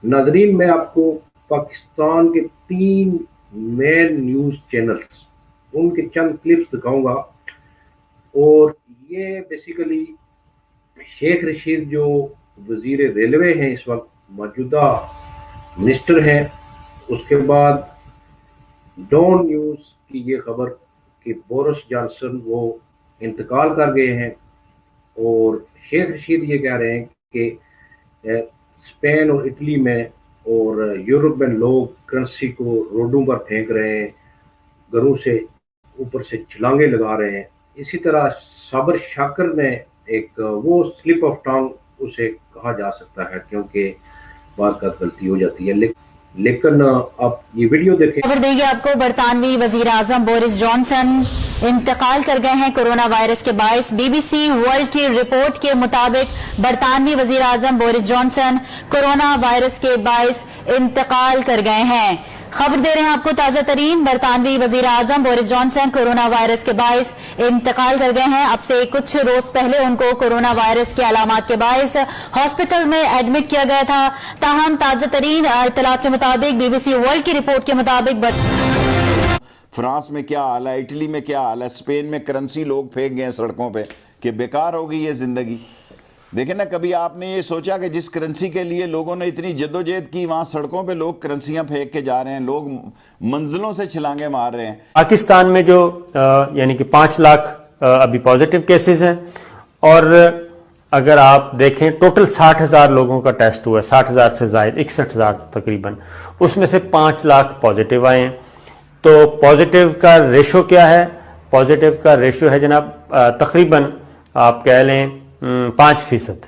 नाजरीन, मैं आपको पाकिस्तान के 3 मेन न्यूज़ चैनल्स, उनके चंद क्लिप्स दिखाऊँगा। और ये बेसिकली शेख रशीद जो वज़ीर रेलवे हैं इस वक़्त, मौजूदा मिनिस्टर हैं, उसके बाद डॉन न्यूज़ की ये खबर कि बोरिस जॉनसन वो इंतकाल कर गए हैं। और शेख रशीद ये कह रहे हैं कि स्पेन और इटली में और यूरोप में लोग करेंसी को रोडों पर फेंक रहे हैं, घरों से ऊपर से छलांगे लगा रहे हैं। इसी तरह साबर शाकर ने एक वो स्लिप ऑफ टंग उसे कहा जा सकता है, क्योंकि बात का गलती हो जाती है। लेकिन आप ये वीडियो देखें। खबर देंगे आपको, बरतानवी वजीर आजम बोरिस जॉनसन इंतकाल कर गए हैं कोरोना वायरस के बायस। बीबीसी वर्ल्ड की रिपोर्ट के मुताबिक बरतानवी वजीर आजम बोरिस जॉनसन कोरोना वायरस के बायस इंतकाल कर गए हैं। खबर दे रहे हैं आपको ताजा तरीन, बरतानवी वजीर आजम बोरिस जॉनसन कोरोना वायरस के बायस इंतकाल कर गए हैं। अब से कुछ रोज पहले उनको कोरोना वायरस के अलामात के बायस हॉस्पिटल में एडमिट किया गया था। ताहम ताजा तरीन इत्तलात के मुताबिक, बीबीसी वर्ल्ड की रिपोर्ट के मुताबिक फ्रांस में क्या हाल है, इटली में क्या हाल है, स्पेन में करेंसी लोग फेंक गए सड़कों पे कि बेकार हो गई ये ज़िंदगी। देखें ना, कभी आपने ये सोचा कि जिस करेंसी के लिए लोगों ने इतनी जद्दोजहद की, वहाँ सड़कों पे लोग करेंसियाँ फेंक के जा रहे हैं, लोग मंजिलों से छलांगे मार रहे हैं। पाकिस्तान में जो यानी कि 5 लाख अभी पॉजिटिव केसेस हैं, और अगर आप देखें टोटल 60,000 लोगों का टेस्ट हुआ है, 60,000 से ज़ायद 61,000 तकरीबन, उसमें से 5 लाख पॉजिटिव आए हैं। तो पॉजिटिव का रेशो क्या है? पॉजिटिव का रेशो है जनाब तकरीबन आप कह लें 5%।